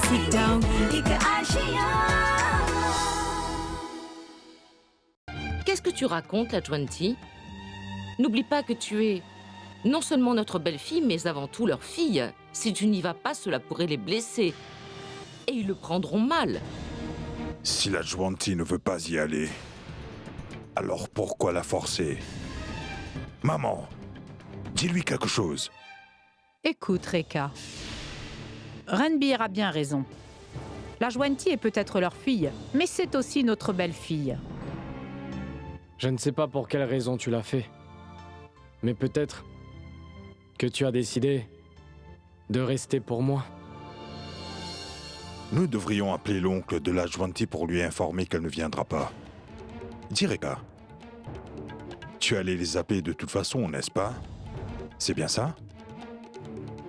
sit down एक Asia. Qu'est-ce que tu racontes, la Juanti? N'oublie pas que tu es non seulement notre belle-fille, mais avant tout leur fille. Si tu n'y vas pas, cela pourrait les blesser. Et ils le prendront mal. Si la Juanti ne veut pas y aller, alors pourquoi la forcer? Maman, dis-lui quelque chose. Écoute, Reka. Renbir a bien raison. La Juanti est peut-être leur fille, mais c'est aussi notre belle-fille. Je ne sais pas pour quelle raison tu l'as fait. Mais peut-être que tu as décidé de rester pour moi. Nous devrions appeler l'oncle de la Juanti pour lui informer qu'elle ne viendra pas. Dis, Reka, tu allais les appeler de toute façon, n'est-ce pas? C'est bien ça?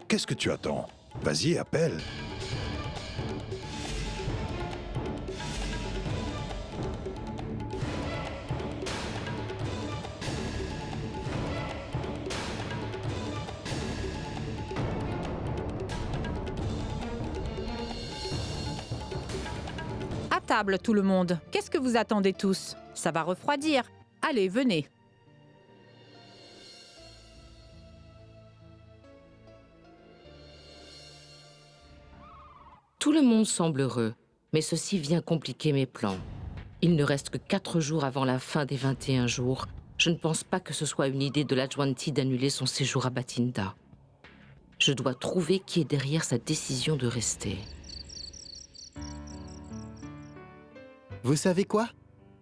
Qu'est-ce que tu attends? Vas-y, appelle. À table, tout le monde. Qu'est-ce que vous attendez tous? Ça va refroidir. Allez, venez. Tout le monde semble heureux, mais ceci vient compliquer mes plans. Il ne reste que 4 jours avant la fin des 21 jours. Je ne pense pas que ce soit une idée de la Juanti d'annuler son séjour à Bathinda. Je dois trouver qui est derrière sa décision de rester. Vous savez quoi?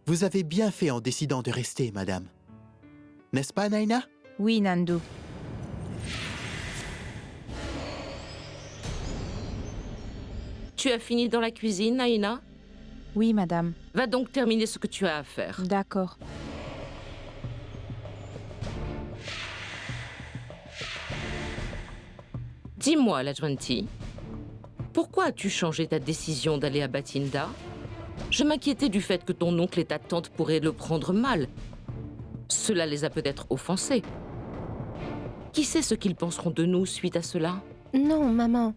Vous avez bien fait en décidant de rester, madame. N'est-ce pas, Naina? Oui, Nandu. Tu as fini dans la cuisine, Naina? Oui, madame. Va donc terminer ce que tu as à faire. D'accord. Dis-moi, la Juanti, pourquoi as-tu changé ta décision d'aller à Bathinda? Je m'inquiétais du fait que ton oncle et ta tante pourraient le prendre mal. Cela les a peut-être offensés. Qui sait ce qu'ils penseront de nous suite à cela? Non, maman.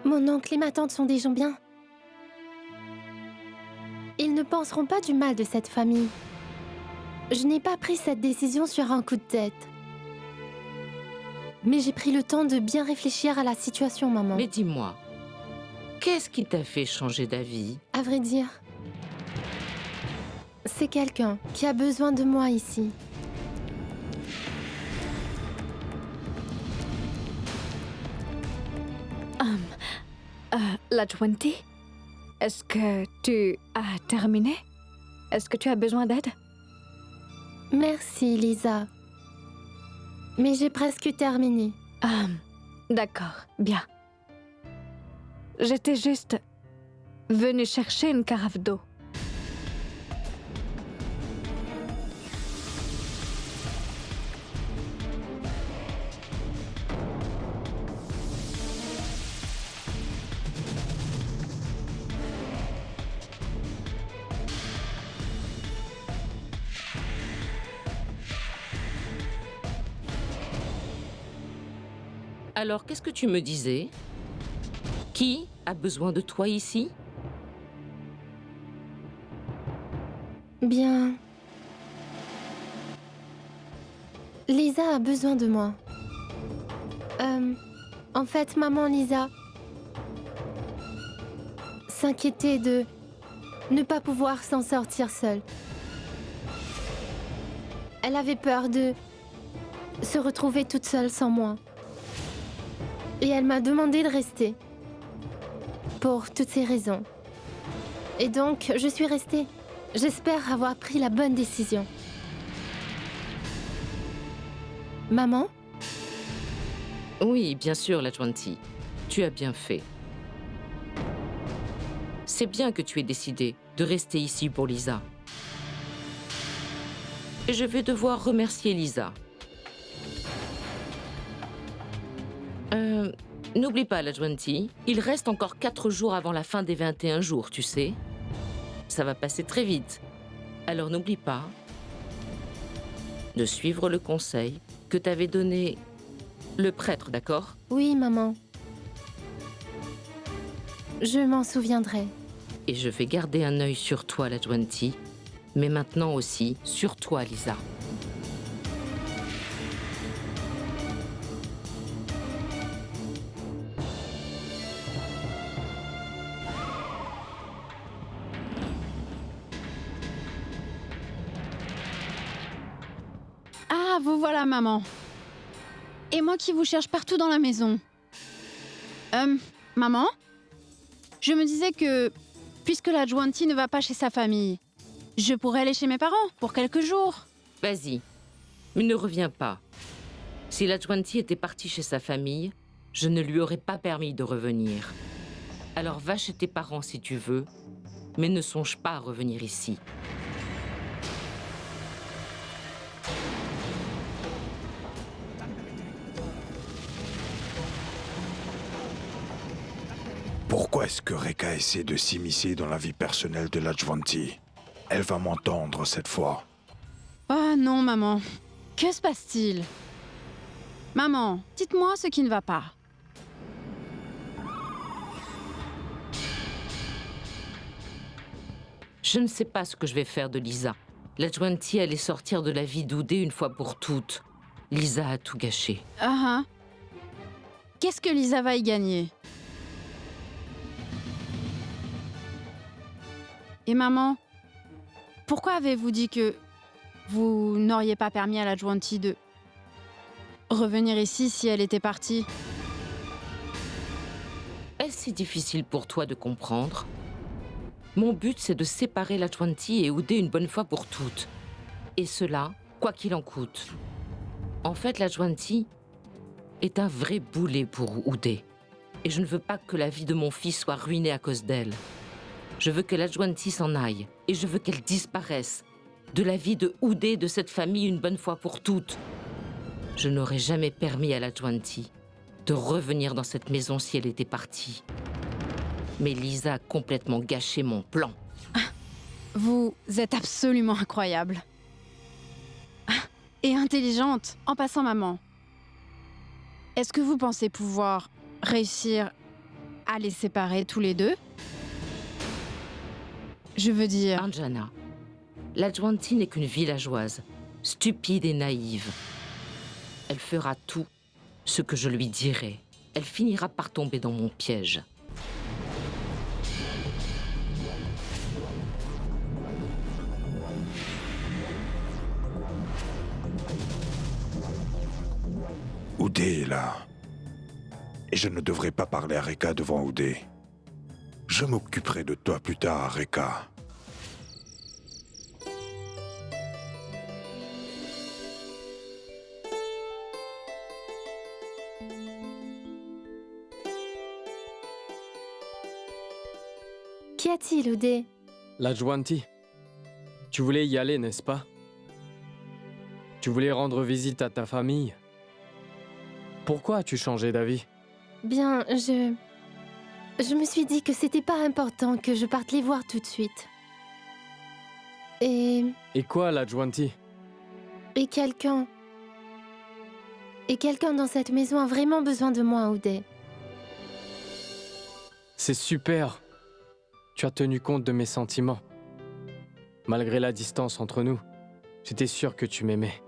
Mon oncle et ma tante sont des gens bien. Ils ne penseront pas du mal de cette famille. Je n'ai pas pris cette décision sur un coup de tête. Mais j'ai pris le temps de bien réfléchir à la situation, maman. Mais dis-moi, qu'est-ce qui t'a fait changer d'avis? À vrai dire, c'est quelqu'un qui a besoin de moi ici. La Juanti, est-ce que tu as terminé? Est-ce que tu as besoin d'aide? Merci, Lisa. Mais j'ai presque terminé. D'accord, bien. J'étais juste venue chercher une carafe d'eau. Alors, qu'est-ce que tu me disais? Qui a besoin de toi ici? Bien. Lisa a besoin de moi. En fait, maman Lisa s'inquiétait de ne pas pouvoir s'en sortir seule. Elle avait peur de se retrouver toute seule sans moi. Et elle m'a demandé de rester. Pour toutes ces raisons. Et donc, je suis restée. J'espère avoir pris la bonne décision. Maman? Oui, bien sûr, la Juanti. Tu as bien fait. C'est bien que tu aies décidé de rester ici pour Lisa. Et je vais devoir remercier Lisa. N'oublie pas, la Juanti, il reste encore 4 jours avant la fin des 21 jours, tu sais. Ça va passer très vite. Alors n'oublie pas de suivre le conseil que t'avait donné le prêtre, d'accord? Oui, maman. Je m'en souviendrai. Et je vais garder un œil sur toi, la Jwanti, mais maintenant aussi sur toi, Lisa. Ah, vous voilà, maman. Et moi qui vous cherche partout dans la maison. Maman? Je me disais que, puisque la Jwanti ne va pas chez sa famille, je pourrais aller chez mes parents pour quelques jours. Vas-y, mais ne reviens pas. Si la Jwanti était partie chez sa famille, je ne lui aurais pas permis de revenir. Alors va chez tes parents si tu veux, mais ne songe pas à revenir ici. Pourquoi est-ce que Rekka essaie de s'immiscer dans la vie personnelle de la Jwanti? Elle va m'entendre cette fois. Ah non, maman. Que se passe-t-il? Maman, dites-moi ce qui ne va pas. Je ne sais pas ce que je vais faire de Lisa. La Jwanti allait sortir de la vie d'Oudé une fois pour toutes. Lisa a tout gâché. Ah ah. Qu'est-ce que Lisa va y gagner? Et maman, pourquoi avez-vous dit que vous n'auriez pas permis à la Jwanti de revenir ici si elle était partie? Est-ce si difficile pour toi de comprendre? Mon but, c'est de séparer la Jwanti et Oudé une bonne fois pour toutes. Et cela, quoi qu'il en coûte. En fait, la Jwanti est un vrai boulet pour Oudé. Et je ne veux pas que la vie de mon fils soit ruinée à cause d'elle. Je veux que la Jwanti s'en aille. Et je veux qu'elle disparaisse de la vie de Oudé, de cette famille, une bonne fois pour toutes. Je n'aurais jamais permis à la Jwanti de revenir dans cette maison si elle était partie. Mais Lisa a complètement gâché mon plan. Vous êtes absolument incroyable. Et intelligente, en passant, maman. Est-ce que vous pensez pouvoir réussir à les séparer tous les deux? Je veux dire... Anjana, la Jwanti n'est qu'une villageoise, stupide et naïve. Elle fera tout ce que je lui dirai. Elle finira par tomber dans mon piège. Oudé est là. Et je ne devrais pas parler à Rekka devant Oudé. Je m'occuperai de toi plus tard, Rekka. Qu'y a-t-il, Oudé? La Jwanti. Tu voulais y aller, n'est-ce pas? Tu voulais rendre visite à ta famille. Pourquoi as-tu changé d'avis? Bien, je me suis dit que c'était pas important que je parte les voir tout de suite. Et quoi, la Jwanti? quelqu'un dans cette maison a vraiment besoin de moi, Oudé. C'est super. Tu as tenu compte de mes sentiments. Malgré la distance entre nous, j'étais sûr que tu m'aimais.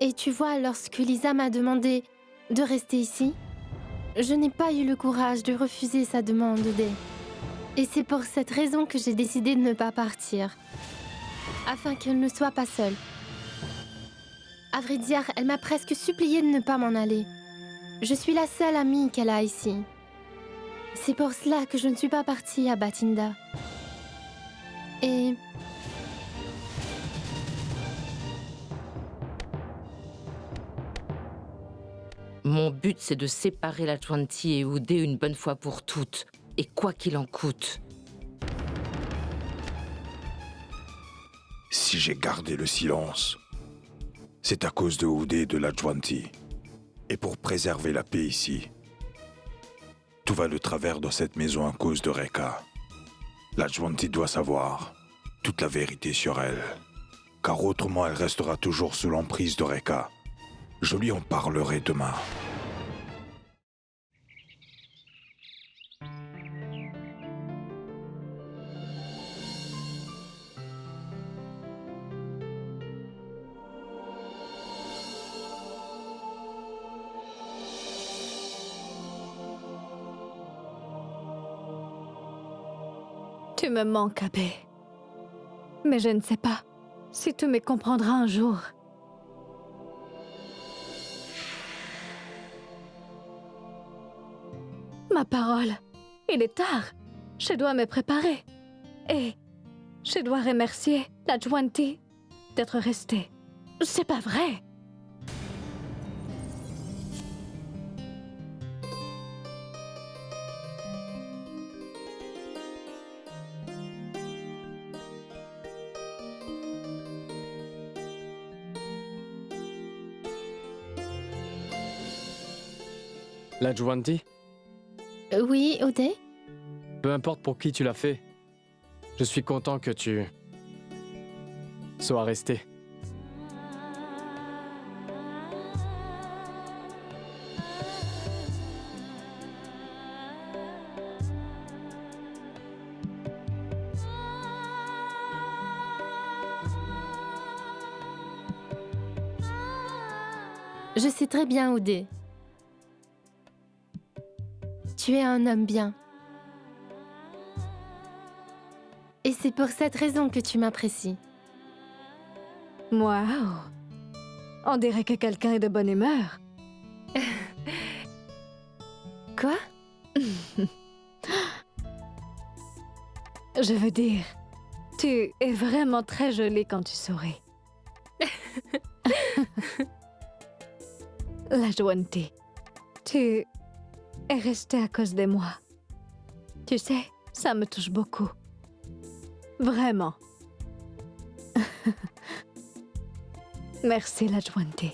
Et tu vois, lorsque Lisa m'a demandé de rester ici, je n'ai pas eu le courage de refuser sa demande, Oudé. Et c'est pour cette raison que j'ai décidé de ne pas partir, afin qu'elle ne soit pas seule. À vrai dire, elle m'a presque supplié de ne pas m'en aller. Je suis la seule amie qu'elle a ici. C'est pour cela que je ne suis pas partie à Bathinda. Et... Mon but, c'est de séparer la Jwanti et Oudé une bonne fois pour toutes. Et quoi qu'il en coûte. Si j'ai gardé le silence, c'est à cause de Oudé et de la Jwanti. Et pour préserver la paix ici. Tout va de travers dans cette maison à cause de Rekka. La Jwanti doit savoir toute la vérité sur elle. Car autrement, elle restera toujours sous l'emprise de Rekka. Je lui en parlerai demain. Tu me manques, Abbé. Mais je ne sais pas si tu me comprendras un jour. Ma parole, il est tard. Je dois me préparer. Et je dois remercier la Juanti d'être restée. C'est pas vrai. La Juanti, Oui, Oday? peu importe pour qui tu l'as fait, je suis content que tu sois resté. Je sais très bien, Oday. Tu es un homme bien. Et c'est pour cette raison que tu m'apprécies. Waouh! On dirait que quelqu'un est de bonne humeur. Quoi? Je veux dire, tu es vraiment très jolie quand tu souris. La Juanti, tu es restée à cause de moi. Tu sais, ça me touche beaucoup. Vraiment. Merci, la Juanti.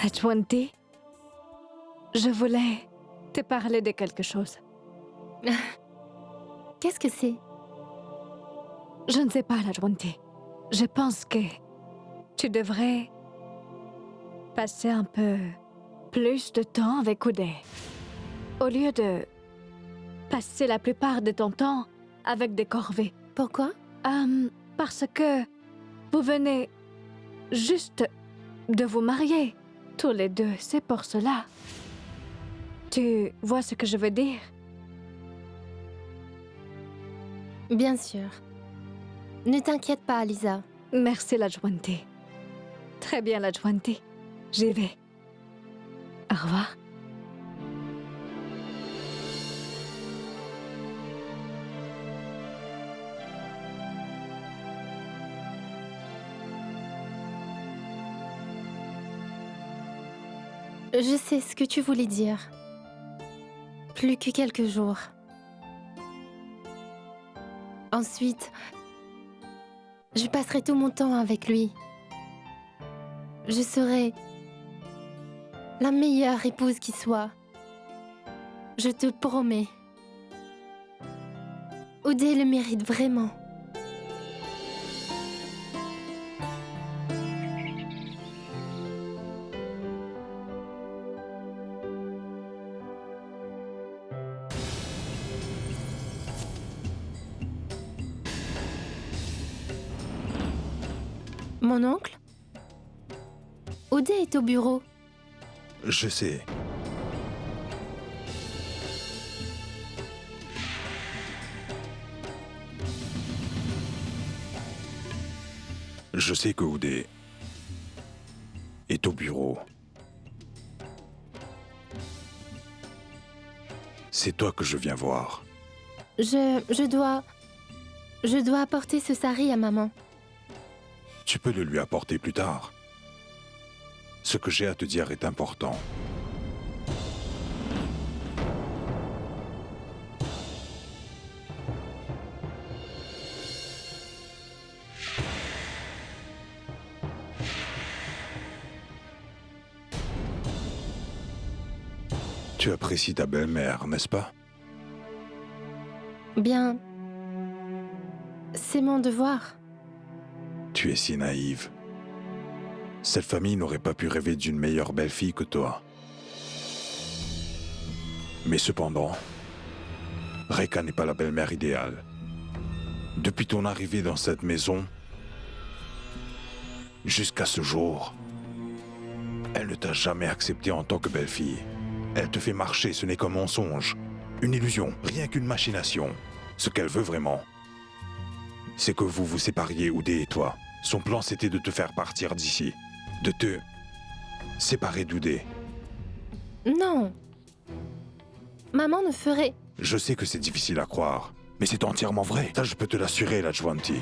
La Juanti, je voulais te parler de quelque chose. Qu'est-ce que c'est? Je ne sais pas, la Juanti. Je pense que tu devrais passer un peu plus de temps avec Oday. Au lieu de passer la plupart de ton temps avec des corvées. Pourquoi? Parce que vous venez juste de vous marier, tous les deux. C'est pour cela. Tu vois ce que je veux dire? Bien sûr. Ne t'inquiète pas, Lisa. Merci, la Juanti. Très bien, la Juanti. J'y vais. Au revoir. Je sais ce que tu voulais dire. Plus que quelques jours. Ensuite, je passerai tout mon temps avec lui. Je serai la meilleure épouse qui soit. Je te promets. Oday le mérite vraiment. Mon oncle? Oday est au bureau. Je sais. Je sais que Oday est au bureau. C'est toi que je viens voir. Je dois apporter ce sari à maman. Tu peux le lui apporter plus tard. Ce que j'ai à te dire est important. Tu apprécies ta belle-mère, n'est-ce pas? Bien. C'est mon devoir. Tu es si naïve. Cette famille n'aurait pas pu rêver d'une meilleure belle-fille que toi. Mais cependant, Reka n'est pas la belle-mère idéale. Depuis ton arrivée dans cette maison, jusqu'à ce jour, elle Elle ne t'a jamais accepté en tant que belle-fille. Elle te fait marcher, ce n'est qu'un mensonge. Une illusion, rien qu'une machination. Ce qu'elle veut vraiment, c'est que vous vous sépariez, Oudé et toi. Son plan, c'était de te faire partir d'ici. De te séparer d'Oudé. Non. Maman ne ferait... Je sais que c'est difficile à croire, mais c'est entièrement vrai. Ça, je peux te l'assurer, Lajwanti.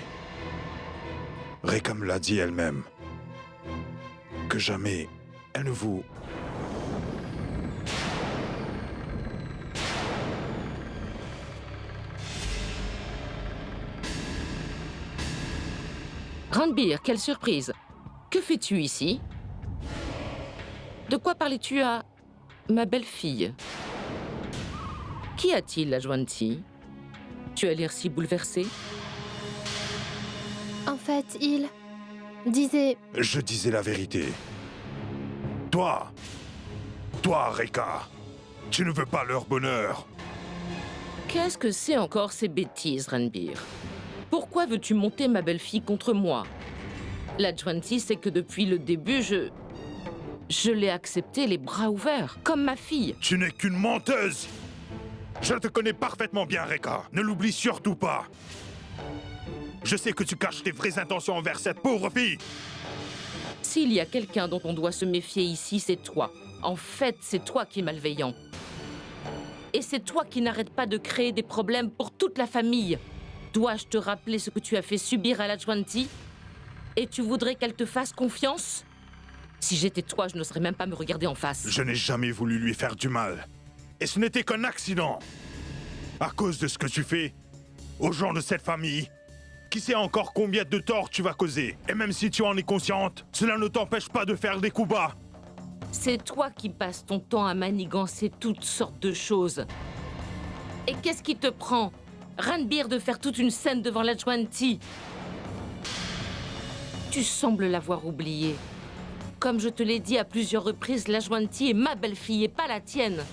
Reka me l'a dit elle-même. Que jamais, elle ne vous... Ranbir, quelle surprise! Que fais-tu ici? De quoi parlais-tu à ma belle-fille? Qu'y a-t-il, Lajwanti? Tu as l'air si bouleversée. En fait, il disait... Je disais la vérité. Toi, Reka, tu ne veux pas leur bonheur. Qu'est-ce que c'est encore ces bêtises, Ranbir? Pourquoi veux-tu monter ma belle-fille contre moi? Lajwanti sait que depuis le début, je l'ai acceptée les bras ouverts, comme ma fille. Tu n'es qu'une menteuse. Je te connais parfaitement bien, Reka. Ne l'oublie surtout pas. Je sais que tu caches tes vraies intentions envers cette pauvre fille. S'il y a quelqu'un dont on doit se méfier ici, c'est toi. En fait, c'est toi qui es malveillant. Et c'est toi qui n'arrêtes pas de créer des problèmes pour toute la famille. Dois-je te rappeler ce que tu as fait subir à Lajwanti? Et tu voudrais qu'elle te fasse confiance? Si j'étais toi, je n'oserais même pas me regarder en face. Je n'ai jamais voulu lui faire du mal. Et ce n'était qu'un accident. À cause de ce que tu fais aux gens de cette famille, qui sait encore combien de torts tu vas causer. Et même si tu en es consciente, cela ne t'empêche pas de faire des coups bas. C'est toi qui passes ton temps à manigancer toutes sortes de choses. Et qu'est-ce qui te prend, Ranbir, de faire toute une scène devant Lajwanti? Tu sembles l'avoir oublié. Comme je te l'ai dit à plusieurs reprises, Lajwanti est ma belle-fille et pas la tienne.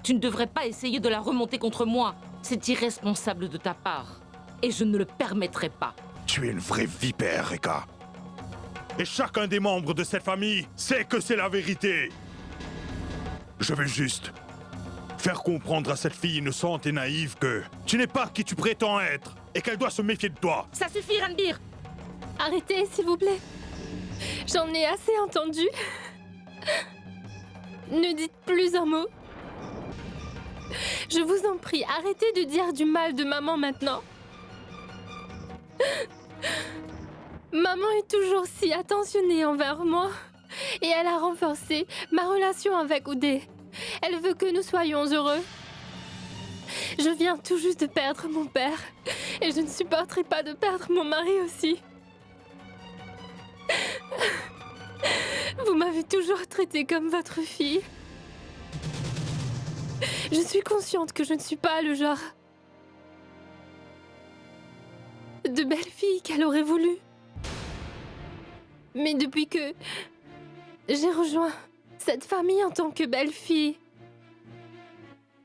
Tu ne devrais pas essayer de la remonter contre moi. C'est irresponsable de ta part. Et je ne le permettrai pas. Tu es une vraie vipère, Reka. Et chacun des membres de cette famille sait que c'est la vérité. Je veux juste faire comprendre à cette fille innocente et naïve que tu n'es pas qui tu prétends être et qu'elle doit se méfier de toi. Ça suffit, Ranbir! Arrêtez, s'il vous plaît. J'en ai assez entendu. Ne dites plus un mot. Je vous en prie, arrêtez de dire du mal de maman maintenant. Maman est toujours si attentionnée envers moi. Et elle a renforcé ma relation avec Oudé. Elle veut que nous soyons heureux. Je viens tout juste de perdre mon père. Et je ne supporterai pas de perdre mon mari aussi. Vous m'avez toujours traitée comme votre fille. Je suis consciente que je ne suis pas le genre de belle-fille qu'elle aurait voulu. Mais depuis que j'ai rejoint cette famille en tant que belle-fille,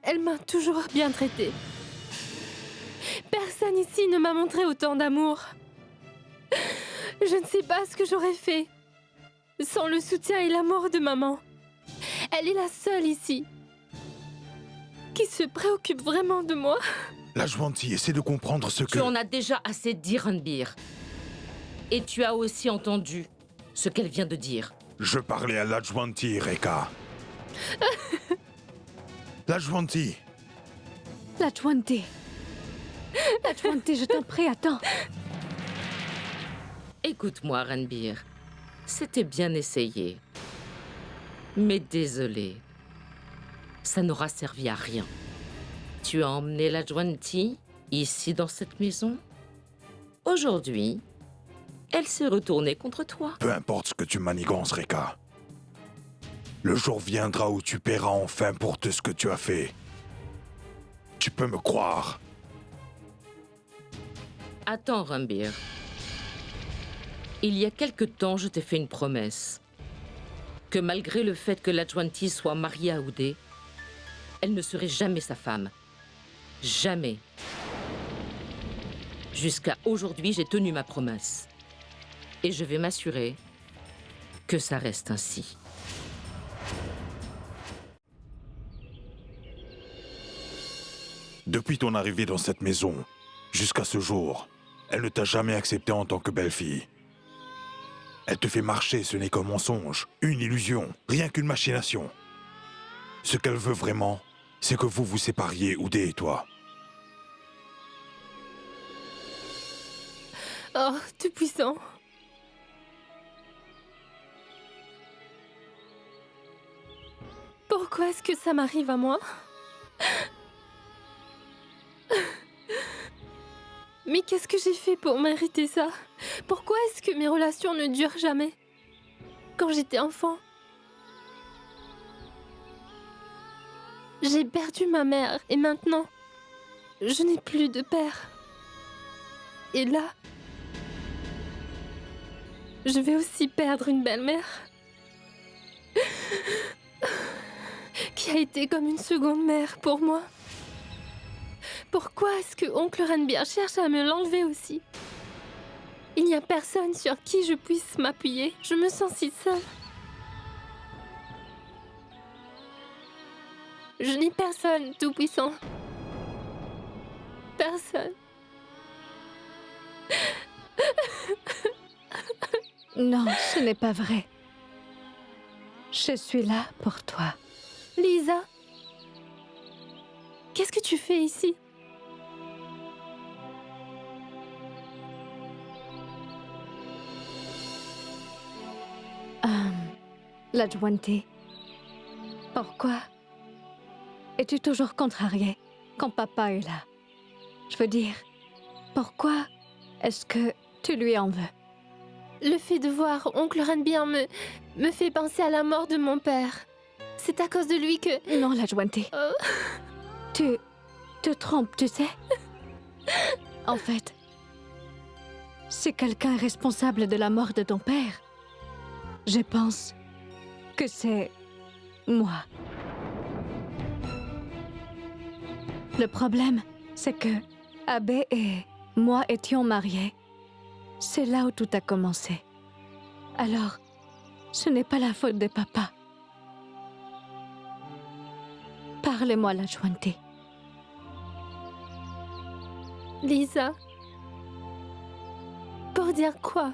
elle m'a toujours bien traitée. Personne ici ne m'a montré autant d'amour. Je ne sais pas ce que j'aurais fait sans le soutien et l'amour de maman. Elle est la seule ici qui se préoccupe vraiment de moi. Lajwanti, essaie de comprendre ce que... Tu en as déjà assez dit, Ranbir. Et tu as aussi entendu ce qu'elle vient de dire. Je parlais à Lajwanti, Reka. Lajwanti. Lajwanti. Lajwanti, je t'en prie, attends. Écoute-moi, Ranbir. C'était bien essayé. Mais désolé. Ça n'aura servi à rien. Tu as emmené Lajwanti ici dans cette maison. Aujourd'hui, elle s'est retournée contre toi. Peu importe ce que tu manigances, Reka. Le jour viendra où tu paieras enfin pour tout ce que tu as fait. Tu peux me croire. Attends, Ranbir. Il y a quelque temps, je t'ai fait une promesse. Que malgré le fait que Lajwanti soit mariée à Oudé, elle ne serait jamais sa femme. Jamais. Jusqu'à aujourd'hui, j'ai tenu ma promesse. Et je vais m'assurer que ça reste ainsi. Depuis ton arrivée dans cette maison, jusqu'à ce jour, elle ne t'a jamais accepté en tant que belle-fille. Elle te fait marcher, ce n'est qu'un mensonge, une illusion, rien qu'une machination. Ce qu'elle veut vraiment, c'est que vous vous sépariez, Oudé et toi. Oh, tout-puissant. Pourquoi est-ce que ça m'arrive à moi? Mais qu'est-ce que j'ai fait pour mériter ça? Pourquoi est-ce que mes relations ne durent jamais? Quand j'étais enfant, j'ai perdu ma mère et maintenant, je n'ai plus de père. Et là, je vais aussi perdre une belle-mère qui a été comme une seconde mère pour moi. Pourquoi est-ce que oncle Renbir cherche à me l'enlever aussi? Il n'y a personne sur qui je puisse m'appuyer. Je me sens si seule. Je n'ai personne, tout-puissant. Personne. Non, ce n'est pas vrai. Je suis là pour toi. Lisa, qu'est-ce que tu fais ici? La Juanti, pourquoi es-tu toujours contrariée quand papa est là? Je veux dire, pourquoi est-ce que tu lui en veux? Le fait de voir oncle Renbir me fait penser à la mort de mon père. C'est à cause de lui que... Non, la Juanti. Tu te trompes, tu sais? En fait, si quelqu'un est responsable de la mort de ton père, je pense que c'est moi. Le problème, c'est que Abbé et moi étions mariés. C'est là où tout a commencé. Alors, ce n'est pas la faute de papa. Parlez-moi, la Juanti. Lisa, pour dire quoi?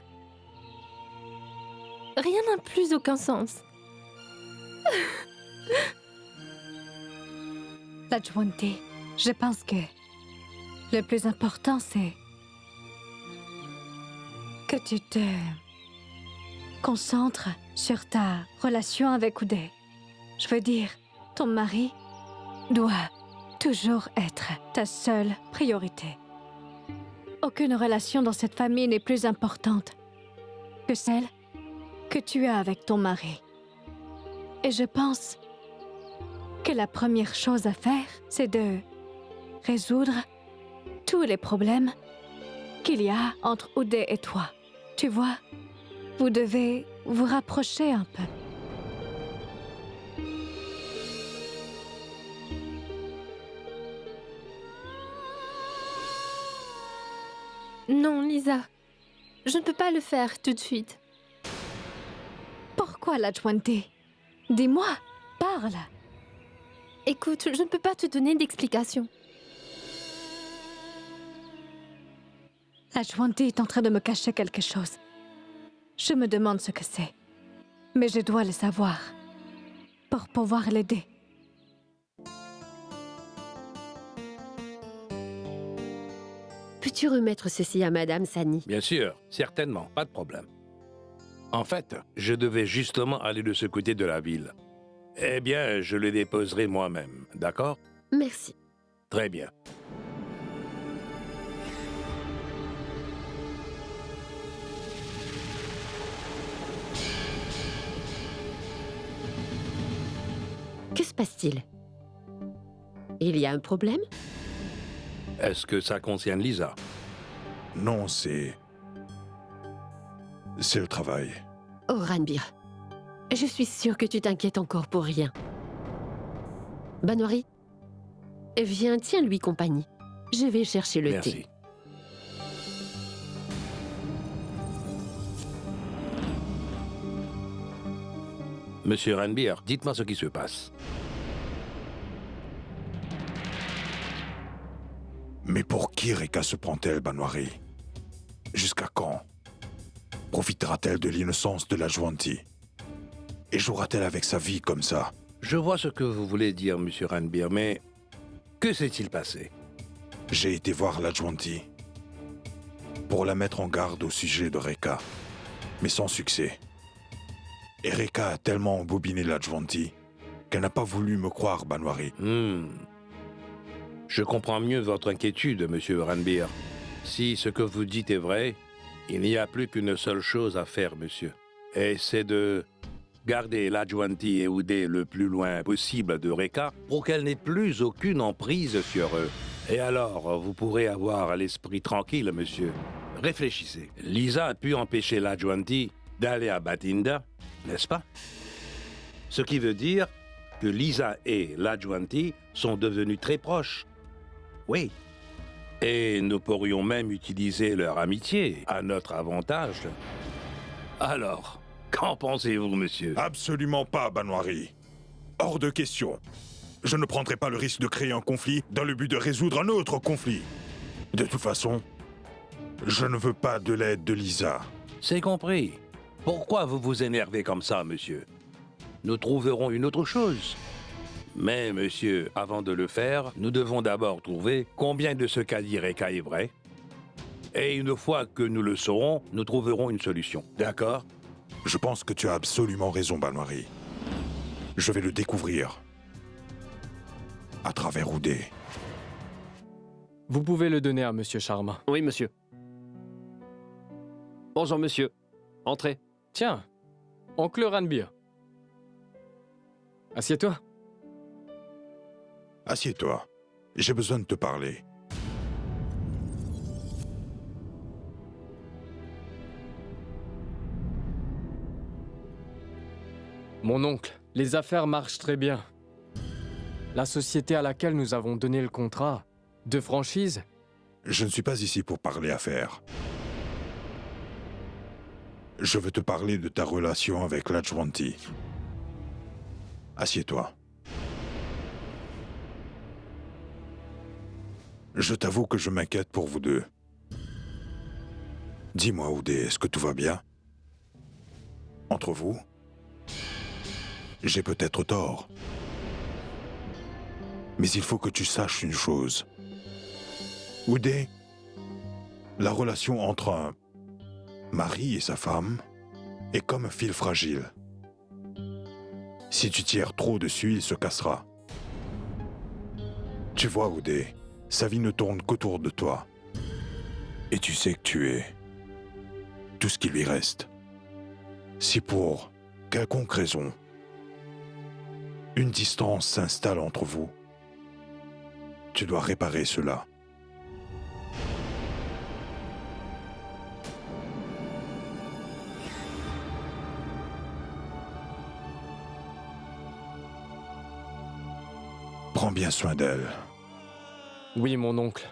Rien n'a plus aucun sens. La Juanti, je pense que le plus important, c'est que tu te concentres sur ta relation avec Oudé. Je veux dire, ton mari doit toujours être ta seule priorité. Aucune relation dans cette famille n'est plus importante que celle que tu as avec ton mari. Et je pense que la première chose à faire, c'est de résoudre tous les problèmes qu'il y a entre Oudé et toi. Tu vois, vous devez vous rapprocher un peu. Non, Lisa. Je ne peux pas le faire tout de suite. Pourquoi, la Juanti? Dis-moi, parle. Écoute, je ne peux pas te donner d'explication. La Juanti est en train de me cacher quelque chose. Je me demande ce que c'est. Mais je dois le savoir pour pouvoir l'aider. Peux-tu remettre ceci à Madame Sani? Bien sûr, certainement, pas de problème. En fait, je devais justement aller de ce côté de la ville. Eh bien, je le déposerai moi-même, d'accord? Merci. Très bien. Que se passe-t-il? Il y a un problème? Est-ce que ça concerne Lisa? Non, c'est le travail. Oh, Renbir, je suis sûre que tu t'inquiètes encore pour rien. Banwari, viens, tiens-lui compagnie. Je vais chercher le Merci. thé. Monsieur Renbir, dites-moi ce qui se passe. Mais pour qui Reka se prend-elle, Banwari? Jusqu'à quand profitera-t-elle de l'innocence de la Jwanti? Et jouera-t-elle avec sa vie comme ça? Je vois ce que vous voulez dire, monsieur Ranbir, mais que s'est-il passé? J'ai été voir la Jwanti pour la mettre en garde au sujet de Reka, mais sans succès. Et Reka a tellement embobiné la Jwanti qu'elle n'a pas voulu me croire, Banwari. Je comprends mieux votre inquiétude, monsieur Ranbir. Si ce que vous dites est vrai, il n'y a plus qu'une seule chose à faire, monsieur. Et c'est de garder la Jwanti et Oudé le plus loin possible de Reka pour qu'elle n'ait plus aucune emprise sur eux. Et alors, vous pourrez avoir l'esprit tranquille, monsieur. Réfléchissez. Lisa a pu empêcher la Jwanti d'aller à Bathinda, n'est-ce pas? Ce qui veut dire que Lisa et la Jwanti sont devenus très proches. Oui. Et nous pourrions même utiliser leur amitié à notre avantage. Alors, qu'en pensez-vous, monsieur? Absolument pas, Banwari. Hors de question. Je ne prendrai pas le risque de créer un conflit dans le but de résoudre un autre conflit. De toute façon, je ne veux pas de l'aide de Lisa. C'est compris. Pourquoi vous vous énervez comme ça, monsieur? Nous trouverons une autre chose. Mais, monsieur, avant de le faire, nous devons d'abord trouver combien de ce qu'a dit Reka est vrai. Et une fois que nous le saurons, nous trouverons une solution. D'accord? Je pense que tu as absolument raison, Banwari. Je vais le découvrir. À travers Oudé. Vous pouvez le donner à Monsieur Sharma. Oui, monsieur. Bonjour, monsieur. Entrez. Tiens, oncle Ranbir. Assieds-toi. Assieds-toi. J'ai besoin de te parler. Mon oncle, les affaires marchent très bien. La société à laquelle nous avons donné le contrat de franchise... Je ne suis pas ici pour parler affaires. Je veux te parler de ta relation avec la Jwanti. Assieds-toi. Je t'avoue que je m'inquiète pour vous deux. Dis-moi, Oudé, est-ce que tout va bien? Entre vous? J'ai peut-être tort. Mais il faut que tu saches une chose. Oudé, la relation entre un mari et sa femme est comme un fil fragile. Si tu tires trop dessus, il se cassera. Tu vois, Oudé, sa vie ne tourne qu'autour de toi. Et tu sais que tu es tout ce qui lui reste. Si pour quelconque raison, une distance s'installe entre vous, tu dois réparer cela. Prends bien soin d'elle. Oui, mon oncle.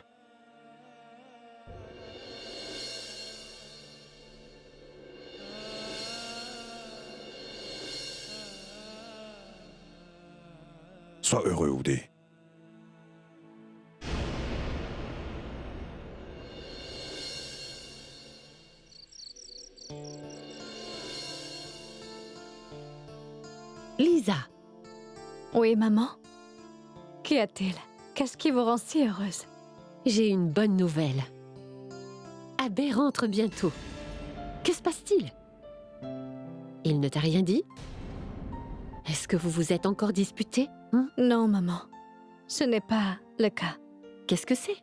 Sois heureux, Oudé. Lisa, Oui, maman? Qu'y a-t-il? Qu'est-ce qui vous rend si heureuse? j'ai une bonne nouvelle. Abbé rentre bientôt. Que se passe-t-il? Il ne t'a rien dit? Est-ce que vous vous êtes encore disputés? Non, maman. Ce n'est pas le cas. Qu'est-ce que c'est?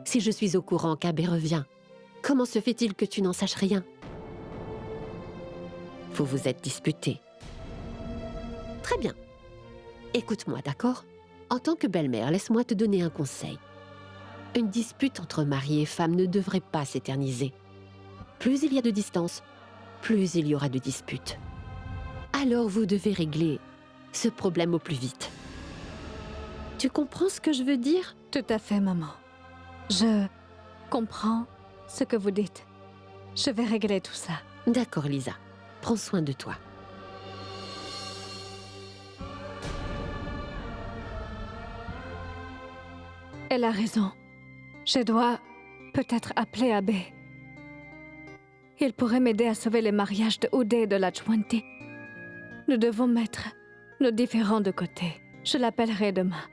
Si je suis au courant qu'Abbé revient, comment se fait-il que tu n'en saches rien? Vous vous êtes disputés. Très bien. Écoute-moi, d'accord? En tant que belle-mère, laisse-moi te donner un conseil. Une dispute entre mari et femme ne devrait pas s'éterniser. Plus il y a de distance, plus il y aura de disputes. Alors vous devez régler ce problème au plus vite. Tu comprends ce que je veux dire? Tout à fait, maman. Je comprends ce que vous dites. Je vais régler tout ça. D'accord, Lisa. Prends soin de toi. Elle a raison. Je dois peut-être appeler Abbé. Il pourrait m'aider à sauver le mariage de Oudé et de la Chwanti. Nous devons mettre nos différends de côté. Je l'appellerai demain.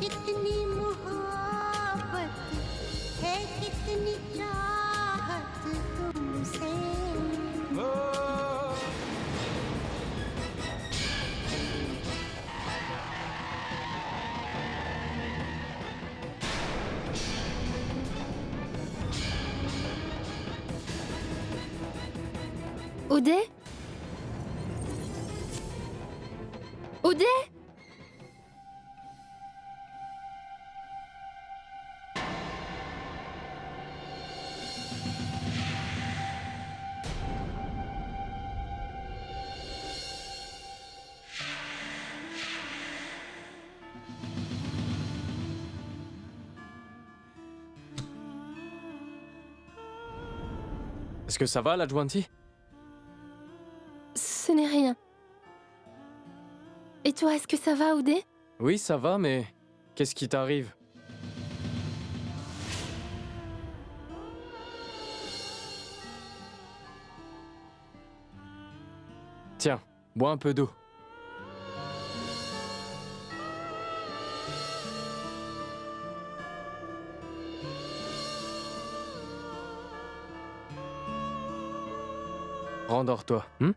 कितनी मोहब्बत है कितनी चाहत तुमसे Oudé? Oudé? Est-ce que ça va, la Jwanti? Ce n'est rien. Et toi, est-ce que ça va, Oudé? Oui, ça va, mais qu'est-ce qui t'arrive? Tiens, bois un peu d'eau. Rendors-toi, hein?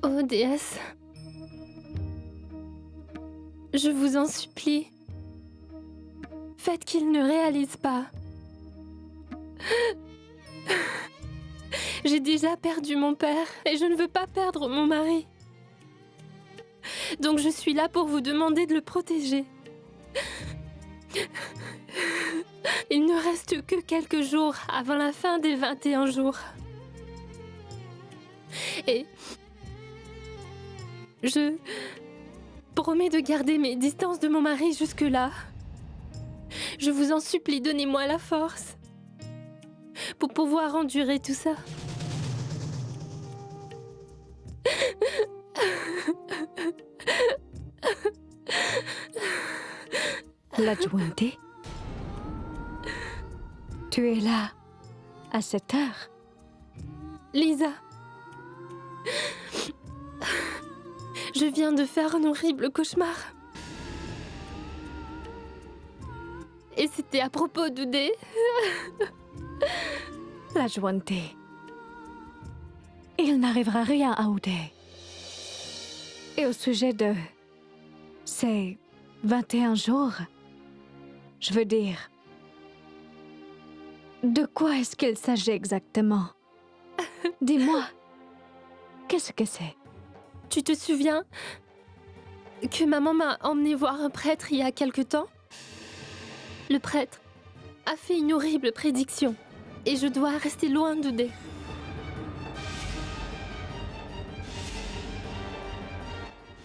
Oh, déesse. Je vous en supplie. Faites qu'il ne réalise pas. J'ai déjà perdu mon père et je ne veux pas perdre mon mari. Donc je suis là pour vous demander de le protéger. Il ne reste que quelques jours avant la fin des 21 jours. Et je promets de garder mes distances de mon mari jusque-là. Je vous en supplie, donnez-moi la force pour pouvoir endurer tout ça. La Jwanti? Tu es là à cette heure? Lisa, je viens de faire un horrible cauchemar. Et c'était à propos d'Oudé. La Jwanti. Il n'arrivera rien à Oudé. Et au sujet de ces 21 jours, je veux dire, de quoi est-ce qu'il s'agit exactement? Dis-moi, qu'est-ce que c'est? Tu te souviens que maman m'a emmené voir un prêtre il y a quelque temps? Le prêtre a fait une horrible prédiction et je dois rester loin d'Oudé.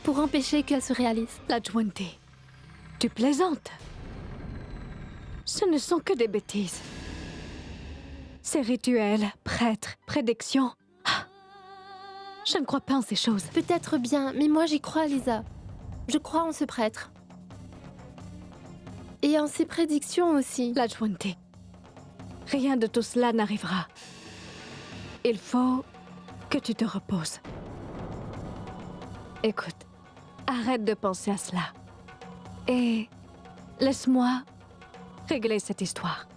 Pour empêcher qu'elle se réalise. La Jwanti, tu plaisantes? Ce ne sont que des bêtises. Ces rituels, prêtres, prédictions, Je ne crois pas en ces choses. Peut-être bien, mais moi j'y crois, Lisa. Je crois en ce prêtre. Et en ses prédictions aussi. La Juanti, rien de tout cela n'arrivera. Il faut que tu te reposes. Écoute, arrête de penser à cela. Et laisse-moi régler cette histoire.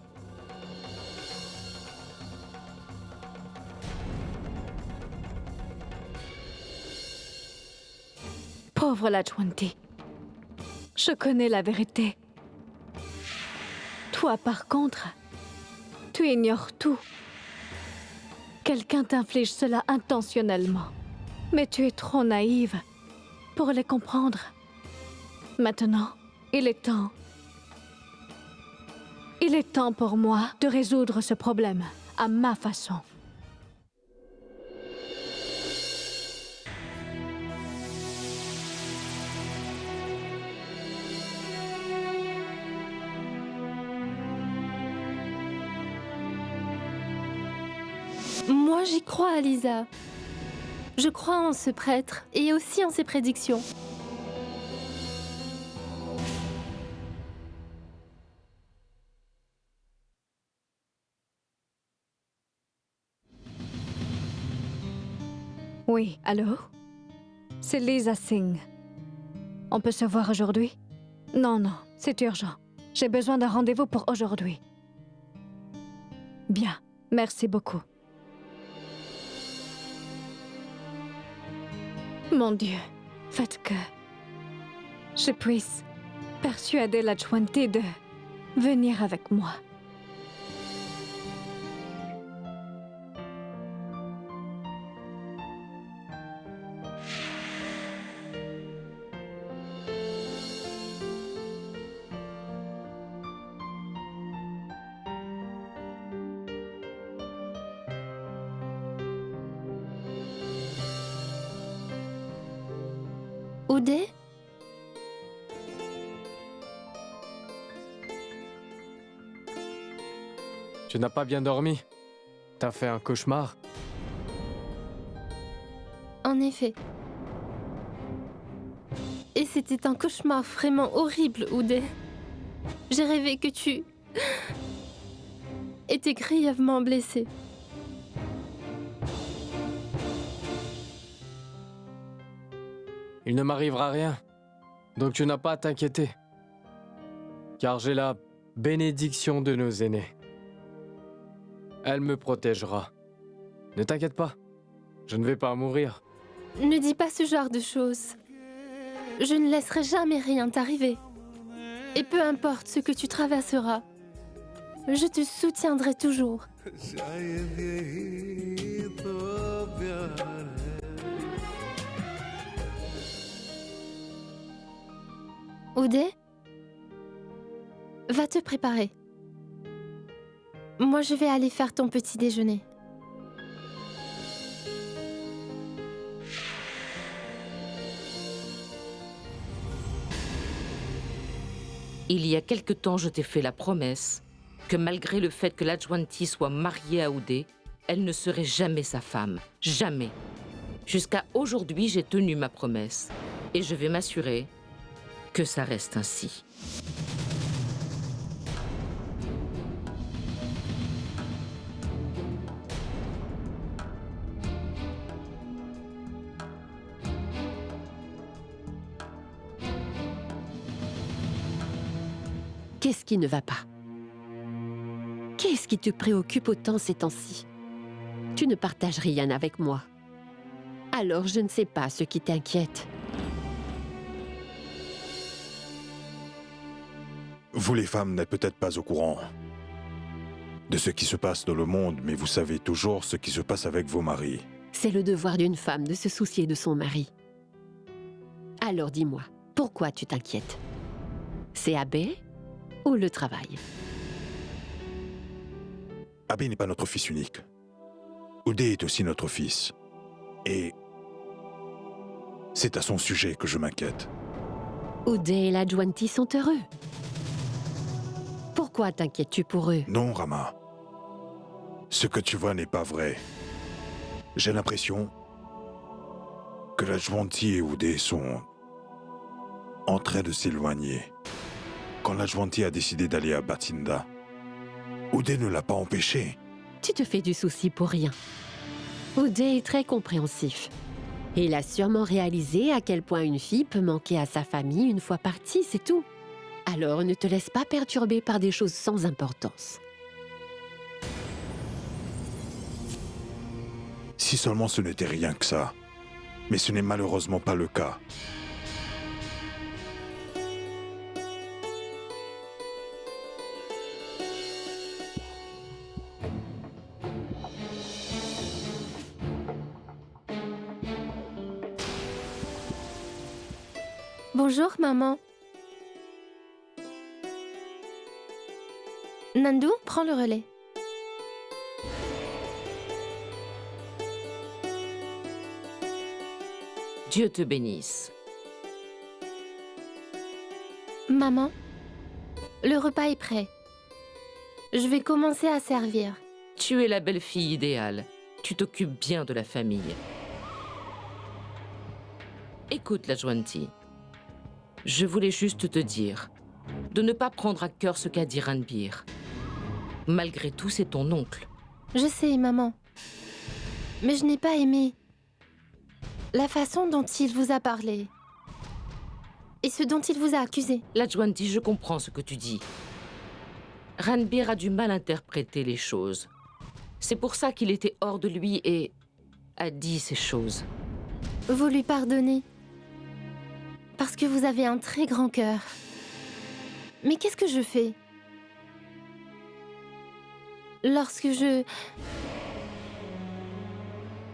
Pauvre la Juanti. Je connais la vérité. Toi, par contre, tu ignores tout. Quelqu'un t'inflige cela intentionnellement. Mais tu es trop naïve pour les comprendre. Maintenant, il est temps. Il est temps pour moi de résoudre ce problème à ma façon. Moi j'y crois, Lisa. Je crois en ce prêtre et aussi en ses prédictions. Oui, allô? C'est Lisa Singh. On peut se voir aujourd'hui? Non, non, c'est urgent. J'ai besoin d'un rendez-vous pour aujourd'hui. Bien, merci beaucoup. Mon Dieu, faites que je puisse persuader la Juanti de venir avec moi. Oudé? Tu n'as pas bien dormi? T'as fait un cauchemar? En effet. Et c'était un cauchemar vraiment horrible, Oudé. J'ai rêvé que tu étais grièvement blessé. Il ne m'arrivera rien. Donc tu n'as pas à t'inquiéter. Car j'ai la bénédiction de nos aînés. Elle me protégera. Ne t'inquiète pas. Je ne vais pas mourir. Ne dis pas ce genre de choses. Je ne laisserai jamais rien t'arriver. Et peu importe ce que tu traverseras, je te soutiendrai toujours. Oudé, va te préparer. Moi, je vais aller faire ton petit déjeuner. Il y a quelque temps, je t'ai fait la promesse que malgré le fait que la Juanti soit mariée à Oudé, elle ne serait jamais sa femme. Jamais. Jusqu'à aujourd'hui, j'ai tenu ma promesse. Et je vais m'assurer que ça reste ainsi. Qu'est-ce qui ne va pas? Qu'est-ce qui te préoccupe autant ces temps-ci? Tu ne partages rien avec moi. Alors je ne sais pas ce qui t'inquiète. Vous les femmes n'êtes peut-être pas au courant de ce qui se passe dans le monde, mais vous savez toujours ce qui se passe avec vos maris. C'est le devoir d'une femme de se soucier de son mari. Alors dis-moi, pourquoi tu t'inquiètes? C'est Abbé ou le travail? Abbé n'est pas notre fils unique. Oudé est aussi notre fils. Et c'est à son sujet que je m'inquiète. Oudé et la Juanti sont heureux. Pourquoi t'inquiètes-tu pour eux? Non, Rama. Ce que tu vois n'est pas vrai. J'ai l'impression que la Jwanti et Oudé sont en train de s'éloigner. Quand la Jwanti a décidé d'aller à Bathinda, Oudé ne l'a pas empêché. Tu te fais du souci pour rien. Oudé est très compréhensif. Et il a sûrement réalisé à quel point une fille peut manquer à sa famille une fois partie, c'est tout. Alors ne te laisse pas perturber par des choses sans importance. Si seulement ce n'était rien que ça. Mais ce n'est malheureusement pas le cas. Bonjour, maman. Nandu, prends le relais. Dieu te bénisse. Maman, le repas est prêt. Je vais commencer à servir. Tu es la belle-fille idéale. Tu t'occupes bien de la famille. Écoute, la Jwanti. Je voulais juste te dire de ne pas prendre à cœur ce qu'a dit Ranbir. Malgré tout, c'est ton oncle. Je sais, maman. Mais je n'ai pas aimé la façon dont il vous a parlé. Et ce dont il vous a accusé. La Jwanti, je comprends ce que tu dis. Ranbir a du mal à interpréter les choses. C'est pour ça qu'il était hors de lui et a dit ces choses. Vous lui pardonnez. Parce que vous avez un très grand cœur. Mais qu'est-ce que je fais? Lorsque je...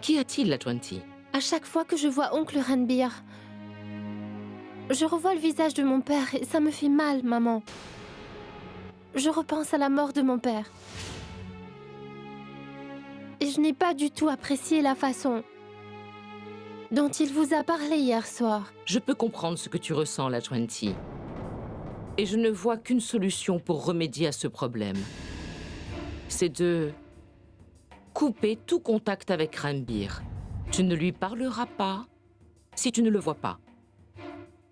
Qu'y a-t-il, la Jwanti? À chaque fois que je vois oncle Ranbir, je revois le visage de mon père et ça me fait mal, maman. Je repense à la mort de mon père. Et je n'ai pas du tout apprécié la façon dont il vous a parlé hier soir. Je peux comprendre ce que tu ressens, la Jwanti. Et je ne vois qu'une solution pour remédier à ce problème. C'est de couper tout contact avec Ranbir. Tu ne lui parleras pas si tu ne le vois pas.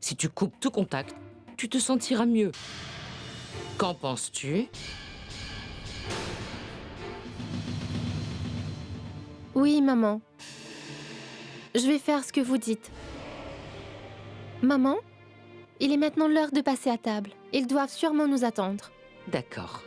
Si tu coupes tout contact, tu te sentiras mieux. Qu'en penses-tu? Oui, maman. Je vais faire ce que vous dites. Maman, il est maintenant l'heure de passer à table. Ils doivent sûrement nous attendre. D'accord.